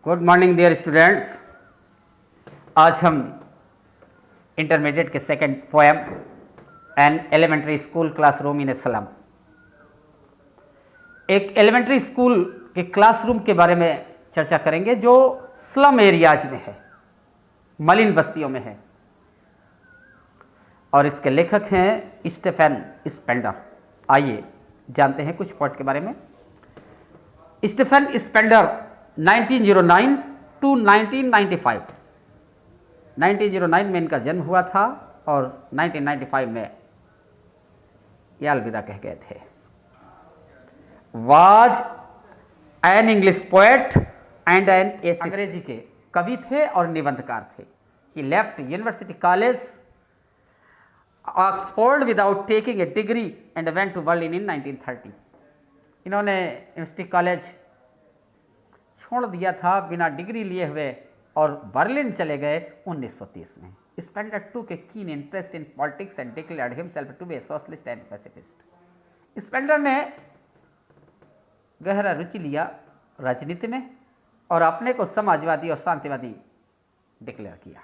Good morning dear students. आज हम intermediate के second poem an elementary school classroom in a slum, एक elementary school के classroom के बारे में चर्चा करेंगे जो स्लम एरियाज में है, मलिन बस्तियों में है। और इसके लेखक हैं स्टेफन स्पेंडर। आइए जानते हैं कुछ पॉइंट के बारे में। स्टेफन स्पेंडर 1909 टू 1995, 1909 में इनका जन्म हुआ था और 1995 में ये अलविदा कह गए थे। Was an English poet and an अंग्रेजी के कवि थे और निबंधकार थे। He left University College Oxford without taking a degree and went to Berlin in 1930। इन्होंने यूनिवर्सिटी कॉलेज छोड़ दिया था बिना डिग्री लिए हुए और बर्लिन चले गए 1930 में। Spender took a keen interest in politics and declared himself to be a socialist and pacifist. Spender ने गहरा रुचि लिया राजनीति में और अपने को समाजवादी और शांतिवादी डिक्लेयर किया।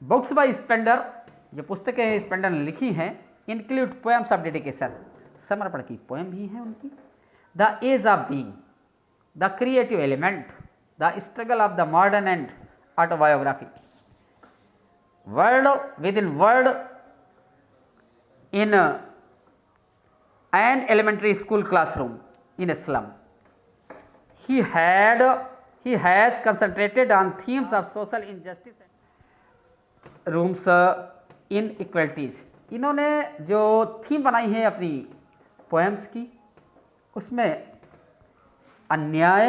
बुक्स बाय स्पेंडर, जो पुस्तकें स्पेंडर ने लिखी हैं, इंक्लूड पोएम्स ऑफ डेडिकेशन, समर्पण की पोएम भी हैं उनकी, the age of being, the creative element, the struggle of the modern and autobiography, word within word in an elementary school classroom in a slum. He has concentrated on themes of social injustice and rooms inequalities. इन्होंने जो theme बनाई है अपनी poems की, उसमें अन्याय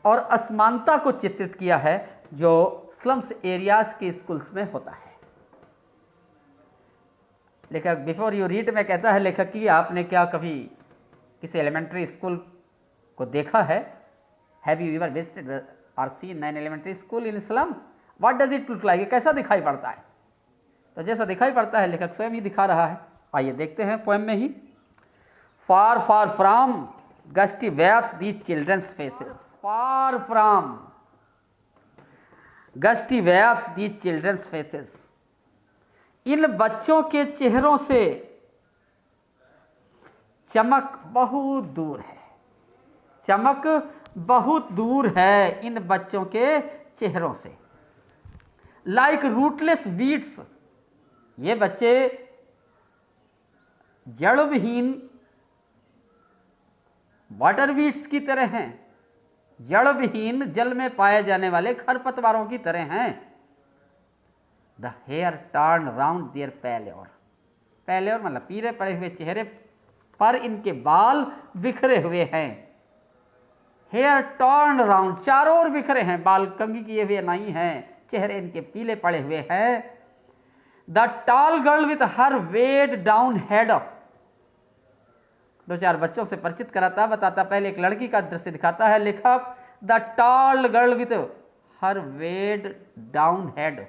और असमानता को चित्रित किया है जो स्लम्स एरियाज के स्कूल्स में होता है। लेखक बिफोर यू रीड में कहता है लेखक कि आपने क्या कभी किसी एलिमेंट्री स्कूल को देखा है? हैव यू एवर विजिटेड और seen an elementary school in slum? What does it look like? कैसा दिखाई पड़ता है? तो जैसा दिखाई पड़ता है लेखक स्वयं ही दिखा रहा है। आइए देखते हैं पोएम में ही। Far far from gusty waves these childrens faces, far from gusty waves these childrens faces. इन बच्चों के चेहरों से चमक बहुत दूर है, चमक बहुत दूर है इन बच्चों के चेहरों से। लाइक रूटलेस वीड्स, ये बच्चे जड़ विहीन वाटर वीड्स की तरह हैं, जड़ विहीन जल में पाए जाने वाले खरपतवारों की तरह हैं। The hair turn round their pallor, pallor मतलब पीले पड़े हुए चेहरे पर इनके बाल बिखरे हुए हैं। हेयर टर्न राउंड, चारों ओर बिखरे हैं, बाल कंघी किए हुए नहीं हैं, चेहरे इनके पीले पड़े हुए हैं। The tall girl with her weighed down head, दो चार बच्चों से परिचित कराता बताता, पहले एक लड़की का दृश्य दिखाता है लेखक। The tall girl with her weighed down head,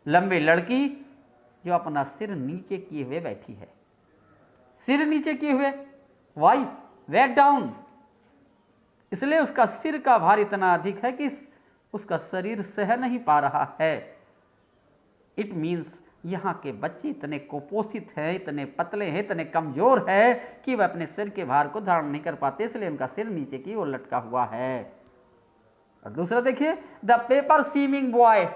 लंबी लड़की जो अपना सिर नीचे किए हुए बैठी है, सिर नीचे किए हुए। वाई? वेट डाउन, इसलिए उसका सिर का भार इतना अधिक है कि उसका शरीर सह नहीं पा रहा है। इट मीन्स यहाँ के बच्चे इतने कुपोषित हैं, इतने पतले हैं, इतने कमजोर है कि वह अपने सिर के भार को धारण नहीं कर पाते, इसलिए उनका सिर नीचे की ओर लटका हुआ है। और दूसरा देखिए, द पेपर सीमिंग बॉय,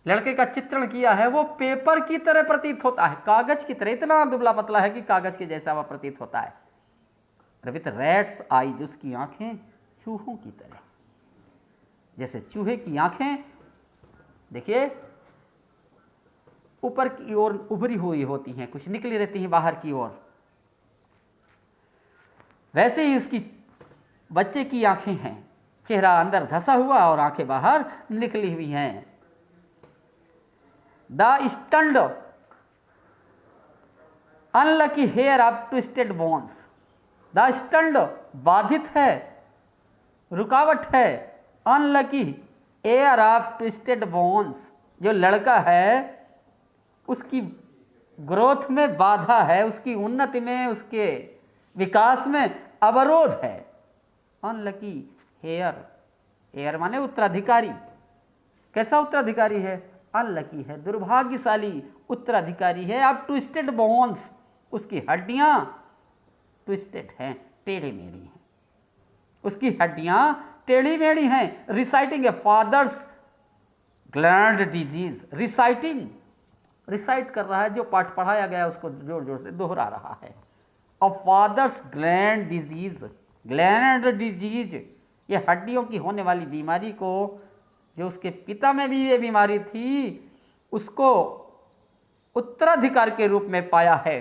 लड़के का चित्रण किया है, वो पेपर की तरह प्रतीत होता है, कागज की तरह, इतना दुबला पतला है कि कागज के जैसा वह प्रतीत होता है। विथ रैट्स आईज, उसकी आंखें चूहों की तरह, जैसे चूहे की आंखें देखिए ऊपर की ओर उभरी हुई होती हैं, कुछ निकली रहती हैं बाहर की ओर, वैसे ही उसकी बच्चे की आंखें हैं, चेहरा अंदर धंसा हुआ और आंखें बाहर निकली हुई हैं। The stunted unlucky heir of twisted bones, the stunted बाधित है, रुकावट है, unlucky heir of twisted bones, जो लड़का है उसकी ग्रोथ में बाधा है, उसकी उन्नति में, उसके विकास में अवरोध है। अनलकी हेयर, हेयर माने उत्तराधिकारी। कैसा उत्तराधिकारी है? अनलकी है, दुर्भाग्यशाली उत्तराधिकारी है। अब ट्विस्टेड बोन्स, उसकी हड्डियां ट्विस्टेड हैं, टेढ़ी मेढ़ी हैं, उसकी हड्डियां टेढ़ी मेढ़ी हैं। Reciting a father's gland disease, reciting, recite कर रहा है, जो पाठ पढ़ाया गया उसको जोर जोर से दोहरा रहा है। A father's gland disease, gland disease, ये हड्डियों की होने वाली बीमारी को, जो उसके पिता में भी ये बीमारी थी, उसको उत्तराधिकार के रूप में पाया है।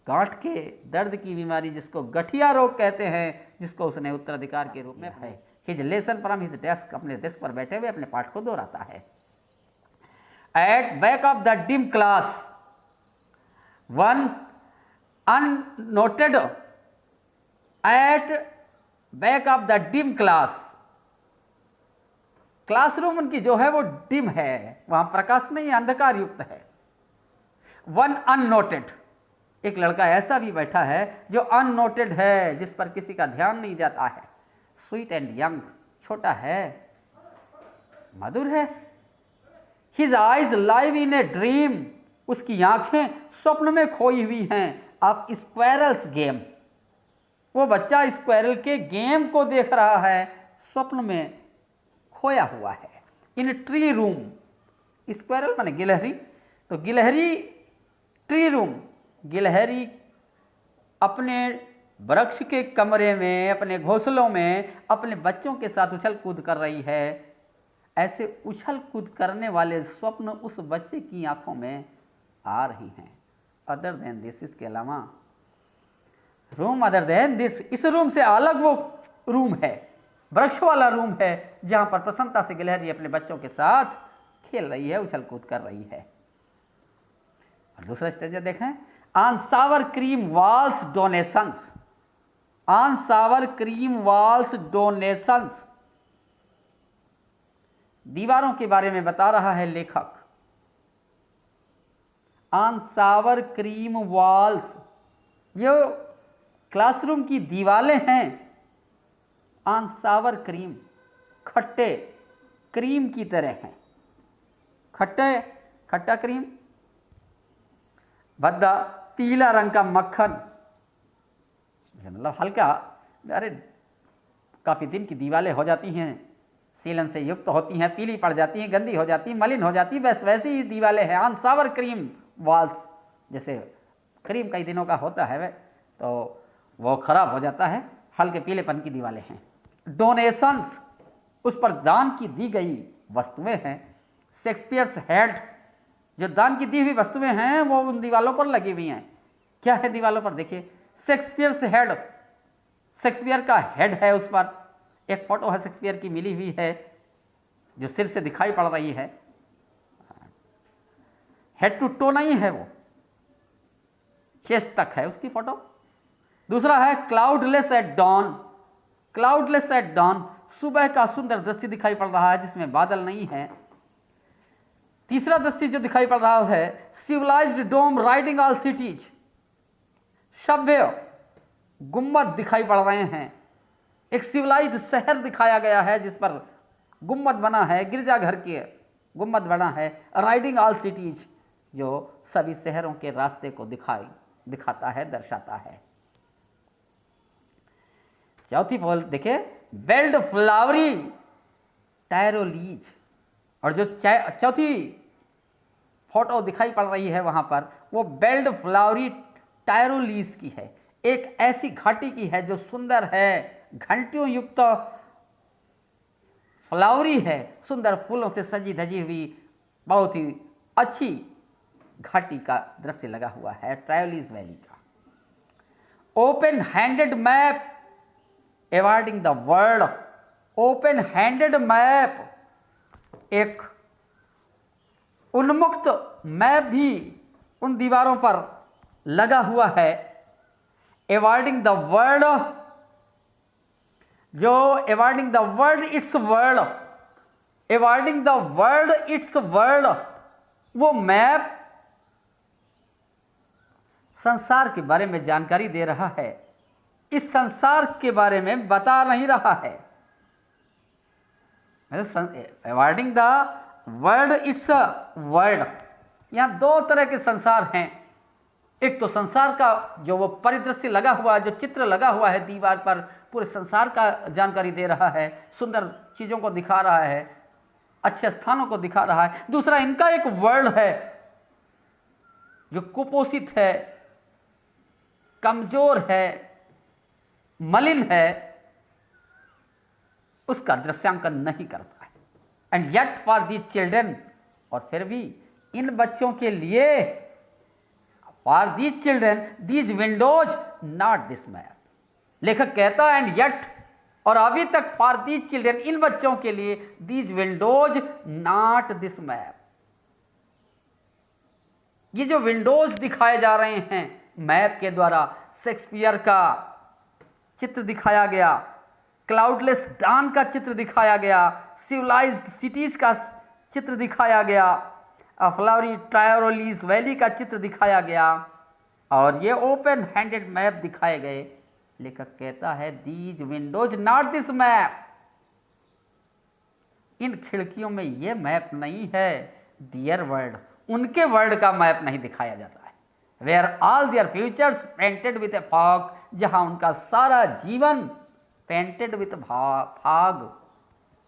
गांठ के दर्द की बीमारी, जिसको गठिया रोग कहते हैं, जिसको उसने उत्तराधिकार के रूप में है। His lesson from his desk, अपने डेस्क पर बैठे हुए अपने पाठ को दोहराता है। At back of the dim class one unnoted, at back of the dim class, classroom उनकी जो है वो डिम है, वहां प्रकाश नहीं है, अंधकार युक्त है। वन अननोटेड, एक लड़का ऐसा भी बैठा है जो अननोटेड है, जिस पर किसी का ध्यान नहीं जाता है। स्वीट एंड यंग, छोटा है, मधुर है। His eyes live in a dream, उसकी आंखें स्वप्न में खोई हुई हैं। ऑफ स्क्वायरल्स गेम, वो बच्चा स्क्वायरल के गेम को देख रहा है, स्वप्न में खोया हुआ है। इन ट्री रूम, स्क्वायरल माने गिलहरी, तो गिलहरी ट्री रूम, गिलहरी अपने वृक्ष के कमरे में, अपने घोंसलों में अपने बच्चों के साथ उछल कूद कर रही है। ऐसे उछल कूद करने वाले स्वप्न उस बच्चे की आंखों में आ रही हैं। अदर देन दिस, इसके अलावा रूम अदर देन दिस, इस रूम से अलग वो रूम है, वृक्ष वाला रूम है, जहां पर प्रसन्नता से गिलहरी अपने बच्चों के साथ खेल रही है, उछल कूद कर रही है। और दूसरा स्टेज देखें, on Sawar cream walls donations, on Sawar cream walls donations, दीवारों के बारे में बता रहा है लेखक। ऑन सावर क्रीम वॉल्स, ये क्लासरूम की दीवारें हैं। ऑन सावर क्रीम, खट्टे क्रीम की तरह हैं, खट्टे, खट्टा क्रीम। भद्दा, पीला रंग का मक्खन, मतलब हल्का, अरे काफी दिन की दीवारें हो जाती हैं, सीलन से युक्त होती हैं, पीली पड़ जाती हैं, गंदी हो जाती हैं, मलिन हो जाती हैं, बस वैसी ही दीवारें हैं। ऑन सावर क्रीम वॉल्स, जैसे क्रीम कई दिनों का होता है तो वो खराब हो जाता है, हल्के पीलेपन की दीवारें हैं। डोनेशंस, उस पर दान की दी गई वस्तुएं हैं। शेक्सपियर्स हेड, जो दान की दी हुई वस्तुएं हैं वो उन दीवारों पर लगी हुई हैं। क्या है दीवारों पर? देखिए, शेक्सपियर्स हेड, शेक्सपियर का हेड है, उस पर एक फोटो है शेक्सपियर की मिली हुई है, जो सिर से दिखाई पड़ रही है, हेड टू टो नहीं है, वो चेस्ट तक है उसकी फोटो। दूसरा है cloudless at dawn, cloudless at dawn, सुबह का सुंदर दृश्य दिखाई पड़ रहा है जिसमें बादल नहीं है। तीसरा दृश्य जो दिखाई पड़ रहा है, सिविलाइज्ड डोम राइडिंग ऑल सिटीज, सभ्य गुम्बद दिखाई पड़ रहे हैं। एक सिविलाइज्ड शहर दिखाया गया है जिस पर गुम्बद बना है, गिरजाघर के गुम्बद बना है। राइडिंग ऑल सिटीज, जो सभी शहरों के रास्ते को दिखाता है, दर्शाता है। चौथी पोल देखिए, बेल्ड फ्लावरी टायरोलीज, और जो चौथी फोटो दिखाई पड़ रही है वहां पर, वो बेल्ड फ्लावरी टायरोलीज की है। एक ऐसी घाटी की है जो सुंदर है, घंटियों युक्त फ्लावरी है, सुंदर फूलों से सजी धजी हुई, बहुत ही अच्छी घाटी का दृश्य लगा हुआ है टायरोलीज वैली का। Open handed map avoiding the world, open handed map, एक उन्मुक्त मैप भी उन दीवारों पर लगा हुआ है। अवॉइडिंग द वर्ल्ड, जो avoiding the world it's world, avoiding the world it's world, वो मैप संसार के बारे में जानकारी दे रहा है, इस संसार के बारे में बता नहीं रहा है। Avoiding the word it's a word. यहाँ दो तरह के संसार हैं। एक तो संसार का जो वो परिदृश्य लगा हुआ है, जो चित्र लगा हुआ है दीवार पर, पूरे संसार का जानकारी दे रहा है, सुंदर चीज़ों को दिखा रहा है, अच्छे स्थानों को दिखा रहा है। दूसरा इनका एक वर्ल्ड है जो कुपोषित है, कमजोर है, मलिन है, उसका दृश्यांकन नहीं करता है। And yet for the children, और फिर भी इन बच्चों के लिए, for the children these windows not this map. लेखक कहता है एंड येट, और अभी तक फॉर दी चिल्ड्रन, इन बच्चों के लिए, these windows not this map. ये जो विंडोज दिखाए जा रहे हैं मैप के द्वारा, शेक्सपियर का चित्र दिखाया गया, क्लाउडलेस डान का चित्र दिखाया गया, सिविलाइज्ड सिटीज का चित्र दिखाया गया, फ्लावरी टायरोलीज वैली का चित्र दिखाया गया, और ये ओपन हैंडेड मैप दिखाए गए। लेखक कहता है these windows not this map. इन खिड़कियों में ये मैप नहीं है, दियर वर्ल्ड, उनके वर्ल्ड का मैप नहीं दिखाया जाता है। Where all their futures painted with a fog, जहां उनका सारा जीवन पेंटेड विथ फॉग,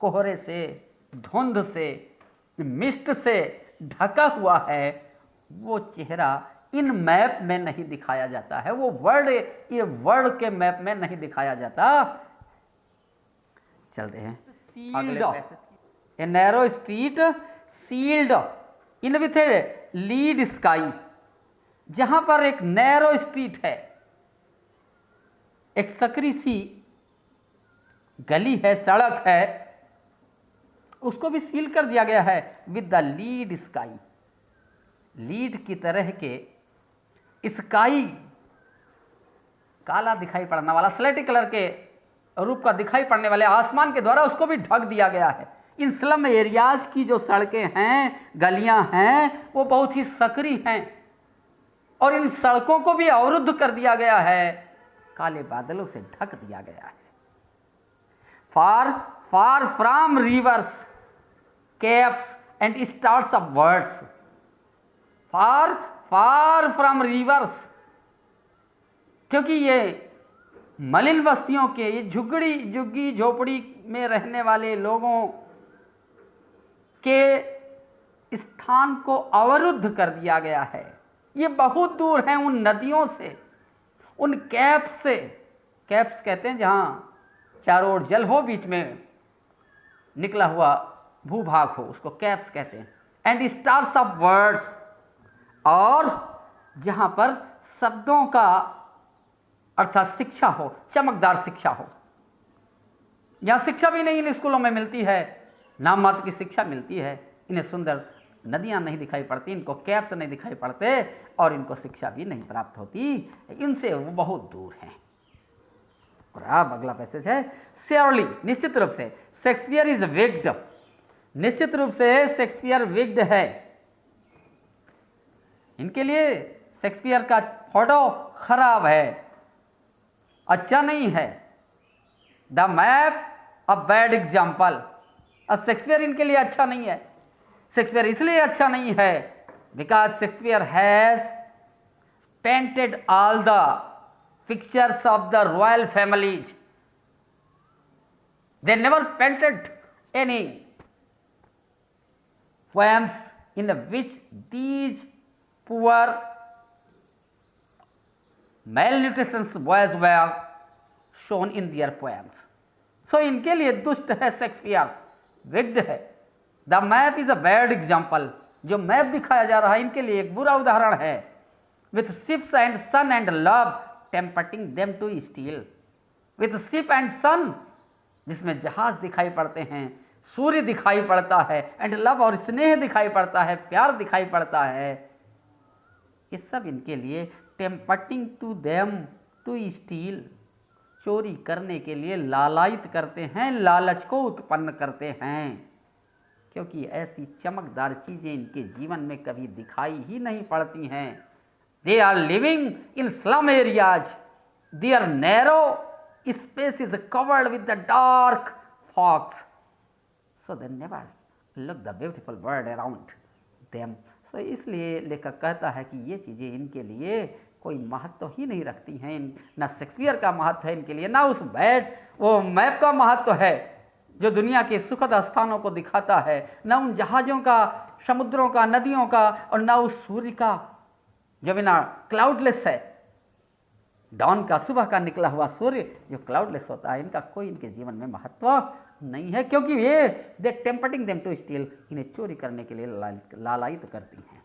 कोहरे से, धुंध से, मिस्ट से ढका हुआ है, वो चेहरा इन मैप में नहीं दिखाया जाता है, वो वर्ल्ड, ये वर्ल्ड के मैप में नहीं दिखाया जाता। चलते हैं a narrow street sealed in with a lead sky. जहां पर एक नैरो स्ट्रीट है, एक सकरी सी गली है, सड़क है, उसको भी सील कर दिया गया है with the lead sky. Lead की तरह के स्काई, काला दिखाई पड़ने वाला, स्लेटी कलर के रूप का दिखाई पड़ने वाले आसमान के द्वारा उसको भी ढक दिया गया है। इन स्लम एरियाज की जो सड़कें हैं, गलियां हैं, वो बहुत ही सकरी हैं, और इन सड़कों को भी अवरुद्ध कर दिया गया है, काले बादलों से ढक दिया गया है। Far far from rivers, capes and stars of words. Far far from rivers, क्योंकि ये मलिन बस्तियों के, ये झुग्गी झोपड़ी में रहने वाले लोगों के स्थान को अवरुद्ध कर दिया गया है। ये बहुत दूर हैं उन नदियों से, उन कैप्स से। कैप्स कहते हैं जहां चारों ओर जल हो, बीच में निकला हुआ भूभाग हो, उसको कैप्स कहते हैं। एंड स्टार्स ऑफ वर्ड्स, और जहां पर शब्दों का अर्थात शिक्षा हो, चमकदार शिक्षा हो। यहां शिक्षा भी नहीं इन स्कूलों में मिलती है, नाम मात्र की शिक्षा मिलती है। इन्हें सुंदर नदियां नहीं दिखाई पड़ती, इनको कैप्स नहीं दिखाई पड़ते, और इनको शिक्षा भी नहीं प्राप्त होती, इनसे वो बहुत दूर हैं। और अब अगला पैसेज है, श्योरली, निश्चित रूप से, शेक्सपियर इज विग्ड। निश्चित रूप से शेक्सपियर विग्ड है। इनके लिए शेक्सपियर का फोटो खराब है, अच्छा नहीं है। The map a bad example. अब शेक्सपियर इनके लिए अच्छा नहीं है। शेक्सपियर इसलिए अच्छा नहीं है because Shakespeare has painted all the pictures of the royal families. They never painted any poems in which these poor malnutrition boys were shown in their poems. So इनके लिए दुष्ट है शेक्सपियर, विग्ध है। The map is a bad example. जो map दिखाया जा रहा है इनके लिए एक बुरा उदाहरण है। With ships and sun and love tempting them to steal. With ship and sun, जिसमें जहाज दिखाई पड़ते हैं, सूर्य दिखाई पड़ता है, एंड लव, और स्नेह दिखाई पड़ता है, प्यार दिखाई पड़ता है। ये सब इनके लिए tempting to them to steal, चोरी करने के लिए लालायित करते हैं, लालच को उत्पन्न करते हैं, क्योंकि ऐसी चमकदार चीजें इनके जीवन में कभी दिखाई ही नहीं पड़ती हैं। They are living in slum areas, their narrow space is covered with the dark fogs. so they never look the beautiful world around them. So इसलिए लेखक कहता है कि ये चीज़ें इनके लिए कोई महत्व ही नहीं रखती हैं, ना शेक्सपियर का महत्व है इनके लिए, ना उस वो मैप का महत्व है जो दुनिया के सुखद स्थानों को दिखाता है, ना उन जहाज़ों का, समुद्रों का, नदियों का, और ना उस सूर्य का जो बिना क्लाउडलेस है, डॉन का, सुबह का निकला हुआ सूर्य जो क्लाउडलेस होता है। इनका कोई इनके जीवन में महत्व नहीं है, क्योंकि ये they tempting them to steal, इन्हें चोरी करने के लिए लालायित करती हैं।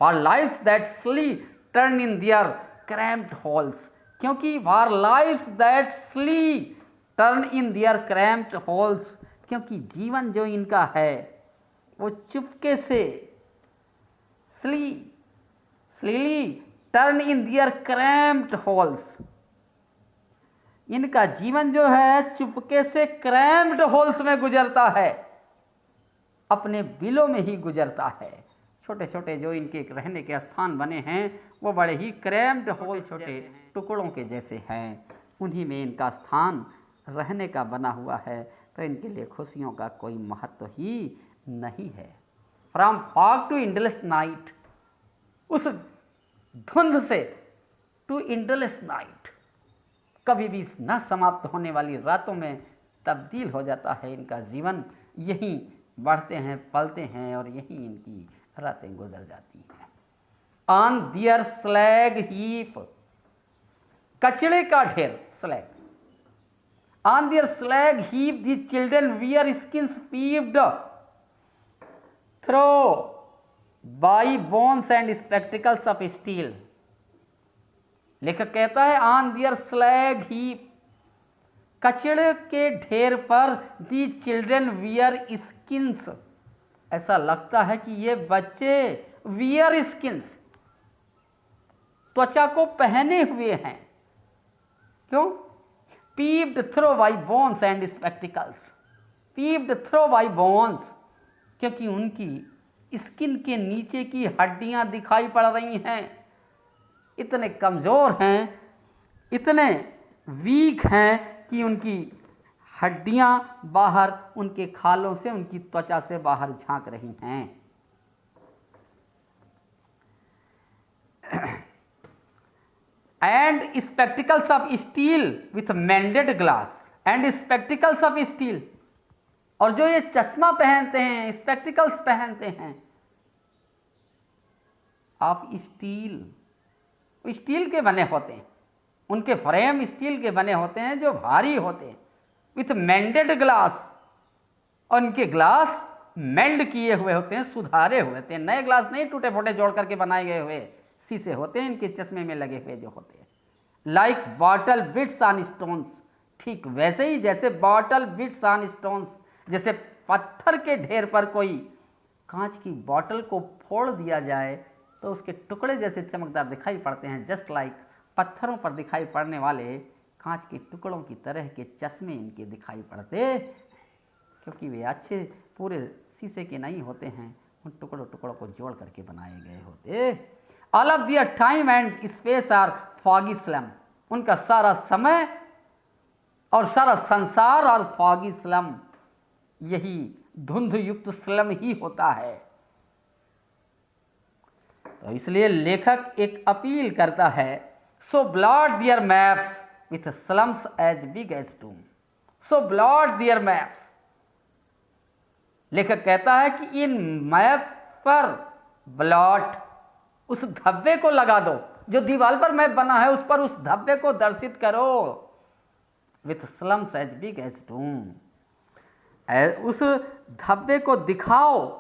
For lives that sleep turn in their cramped holes, क्योंकि for lives that sleep turn in their cramped holes, क्योंकि जीवन जो इनका है वो चुपके से slyly turn in their cramped holes, इनका जीवन जो है चुपके से क्रैम्प्ड हॉल्स में गुजरता है, अपने बिलों में ही गुजरता है। छोटे छोटे जो इनके रहने के स्थान बने हैं वो बड़े ही क्रैम्प्ड हॉल, छोटे टुकड़ों के जैसे हैं, उन्हीं में इनका स्थान रहने का बना हुआ है। तो इनके लिए खुशियों का कोई महत्व ही नहीं है। From fog to endless night, उस धुंध से टू इंडलेस नाइट, कभी भी न समाप्त होने वाली रातों में तब्दील हो जाता है इनका जीवन। यहीं बढ़ते हैं, पलते हैं और यहीं इनकी रातें गुजर जाती हैं। ऑन दियर स्लैग हीप, कचड़े का ढेर, slag. On their slag heap the children wear skins peeped through by bones and spectacles of steel. लेखक कहता है ऑन दियर स्लैग हीप, कचड़े के ढेर पर दी चिल्ड्रन वियर स्किन्स, ऐसा लगता है कि ये बच्चे वियर स्किन्स, त्वचा को पहने हुए हैं। क्यों? Peeped through by bones and spectacles, peeped through by bones, क्योंकि उनकी स्किन के नीचे की हड्डियां दिखाई पड़ रही हैं, इतने कमज़ोर हैं, इतने वीक हैं कि उनकी हड्डियां बाहर उनके खालों से, उनकी त्वचा से बाहर झांक रही हैं। And spectacles of steel with मेंडेड glass, and spectacles of steel, और जो ये चश्मा पहनते हैं, स्पेक्टिकल्स पहनते हैं ऑफ स्टील, स्टील के बने होते हैं, उनके फ्रेम स्टील के बने होते हैं जो भारी होते हैं। विथ मेंडेड ग्लास, और उनके ग्लास मेल्ड किए हुए होते हैं, सुधारे हुए होते हैं, नए ग्लास नहीं टूटे फूटे जोड़ करके बनाए गए हुए शीशे होते हैं इनके चश्मे में लगे हुए जो होते हैं। Like bottle beads on stones, ठीक वैसे ही जैसे बॉटल बिट्स ऑन स्टोन्स, जैसे पत्थर के ढेर पर कोई कांच की बॉटल को फोड़ दिया जाए तो उसके टुकड़े जैसे चमकदार दिखाई पड़ते हैं। जस्ट लाइक पत्थरों पर दिखाई पड़ने वाले कांच के टुकड़ों की तरह के चश्मे इनके दिखाई पड़ते, क्योंकि वे अच्छे पूरे शीशे के नहीं होते हैं, उन टुकड़ों टुकड़ों को जोड़ करके बनाए गए होते। All of their time and space are foggy slum, उनका सारा समय और सारा संसार और फॉगी स्लम, यही धुंध युक्त स्लम ही होता है। तो इसलिए लेखक एक अपील करता है, so blot their maps with slums as big as doom, so blot their maps. लेखक कहता है कि इन मैप पर ब्लॉट, उस धब्बे को लगा दो, जो दीवार पर मैप बना है उस पर उस धब्बे को दर्शित करो। With slums as big as doom, उस धब्बे को दिखाओ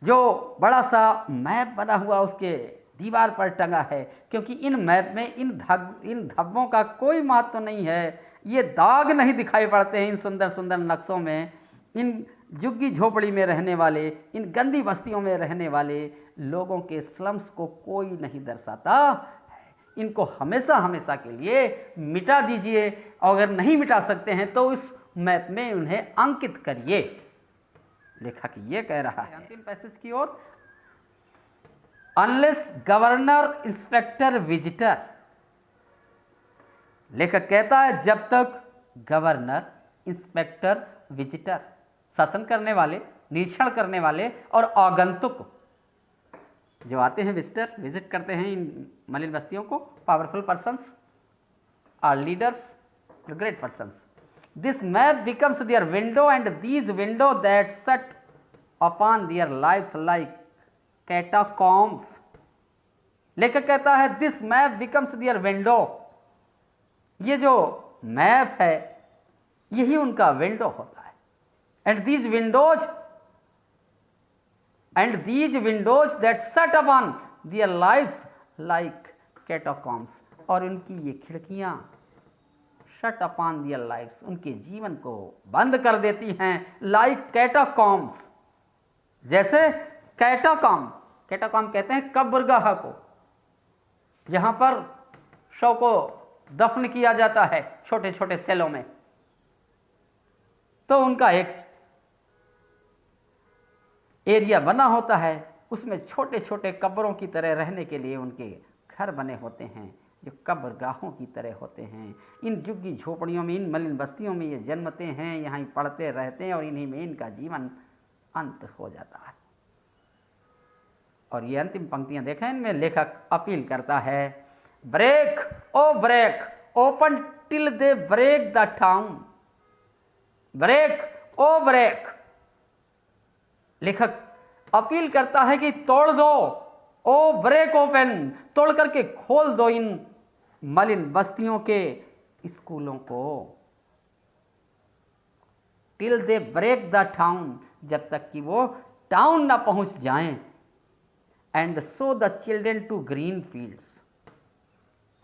जो बड़ा सा मैप बना हुआ उसके दीवार पर टंगा है, क्योंकि इन मैप में इन धब्बों का कोई महत्व नहीं है। ये दाग नहीं दिखाई पड़ते हैं इन सुंदर सुंदर नक्शों में। इन झुग्गी झोपड़ी में रहने वाले, इन गंदी बस्तियों में रहने वाले लोगों के स्लम्स को कोई नहीं दर्शाता। इनको हमेशा हमेशा के लिए मिटा दीजिए, और अगर नहीं मिटा सकते हैं तो उस मैप में उन्हें अंकित करिए। लेखक ये कह रहा है अंतिम पैसेज की ओर, अनलेस गवर्नर इंस्पेक्टर विजिटर। लेखक कहता है जब तक गवर्नर, इंस्पेक्टर विजिटर, शासन करने वाले, निरीक्षण करने वाले, और आगंतुक जो आते हैं, विजिटर विजिट करते हैं इन मलिन बस्तियों को, powerful persons or leaders, great persons. This map becomes their window and these window that shut upon their lives like catacombs. लेखक कहता है this map becomes their window, ये जो मैप है यही उनका विंडो होता है. And these windows that shut upon their lives like catacombs, और उनकी ये खिड़कियां शट अपॉन देयर लाइव्स, उनके जीवन को बंद कर देती हैं, लाइक कैटाकॉम्स, जैसे कैटाकॉम कहते हैं कब्रगाह को, जहां पर शव को दफन किया जाता है छोटे छोटे सेलों में. तो उनका एक एरिया बना होता है, उसमें छोटे छोटे कब्रों की तरह रहने के लिए उनके घर बने होते हैं, जो कब्रगाहों की तरह होते हैं. इन झुग्गी झोपड़ियों में, इन मलिन बस्तियों में ये जन्मते हैं, यहाँ ही पढ़ते रहते हैं, और इन्हीं में इनका जीवन अंत हो जाता है. और ये अंतिम पंक्तियां देखें, इनमें लेखक अपील करता है, break o break, open till they break the town. Break o break, लेखक अपील करता है कि तोड़ दो, ओ ब्रेक ओपन, तोड़ करके खोल दो इन मलिन बस्तियों के स्कूलों को. Till they break the town, जब तक कि वो टाउन ना पहुंच जाएं. And show the children to green fields,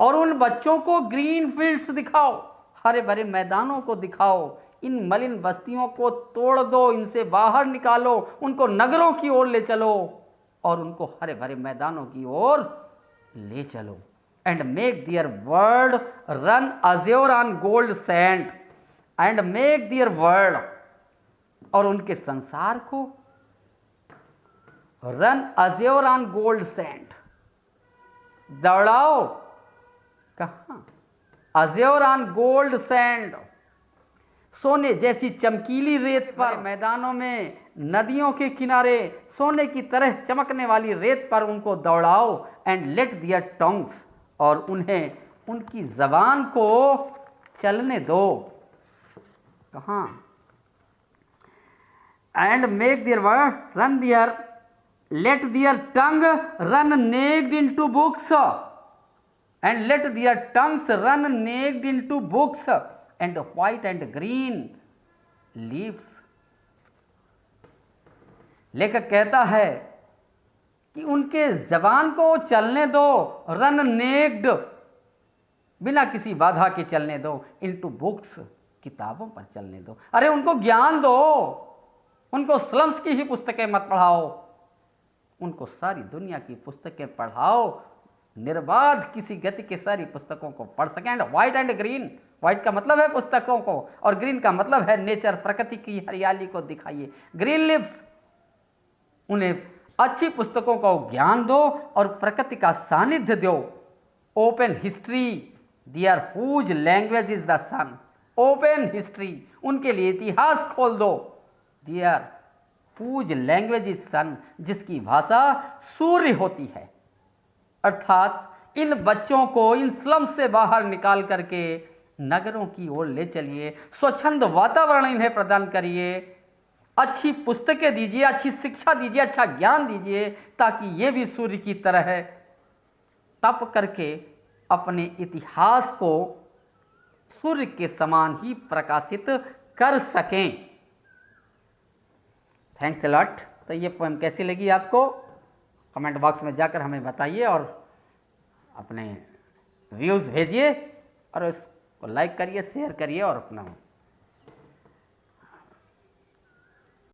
और उन बच्चों को ग्रीन फील्ड्स दिखाओ, हरे भरे मैदानों को दिखाओ. इन मलिन बस्तियों को तोड़ दो, इनसे बाहर निकालो, उनको नगरों की ओर ले चलो और उनको हरे भरे मैदानों की ओर ले चलो. And make their world run azure on gold sand, and make their world, और उनके संसार को run azure on gold sand, दौड़ाओ कहां, अज्योर ऑन गोल्ड सैंड, सोने जैसी चमकीली रेत पर, मैदानों में, नदियों के किनारे सोने की तरह चमकने वाली रेत पर उनको दौड़ाओ. एंड लेट दियर टंग्स, और उन्हें उनकी जबान को चलने दो. कहां, and make their word run their, let their tongue run naked into books, and let their tongues run naked into books and white and green leaves. लेखक कहता है कि उनके जबान को चलने दो, रन नेक्ड, बिना किसी बाधा के चलने दो, इनटू बुक्स, किताबों पर चलने दो. अरे उनको ज्ञान दो, उनको स्लम्स की ही पुस्तकें मत पढ़ाओ, उनको सारी दुनिया की पुस्तकें पढ़ाओ, निर्बाध किसी गति के सारी पुस्तकों को पढ़ सकें. And white and green, white का मतलब है पुस्तकों को, और ग्रीन का मतलब है नेचर, प्रकृति की हरियाली को दिखाइए. ग्रीन लिव्स, उन्हें अच्छी पुस्तकों को ज्ञान दो और प्रकृति का सानिध्य दो. Open history their whose language is the sun, open history, उनके लिए इतिहास खोल दो. Their whose language is sun, जिसकी भाषा सूर्य होती है. अर्थात इन बच्चों को इन स्लम से बाहर निकाल करके नगरों की ओर ले चलिए, स्वच्छंद वातावरण इन्हें प्रदान करिए, अच्छी पुस्तकें दीजिए, अच्छी शिक्षा दीजिए, अच्छा ज्ञान दीजिए, ताकि ये भी सूर्य की तरह तप करके अपने इतिहास को सूर्य के समान ही प्रकाशित कर सकें. Thanks a lot. तो ये पोएम कैसी लगी आपको, कमेंट बॉक्स में जाकर हमें बताइए और अपने व्यूज़ भेजिए, और इसको लाइक करिए, शेयर करिए और अपना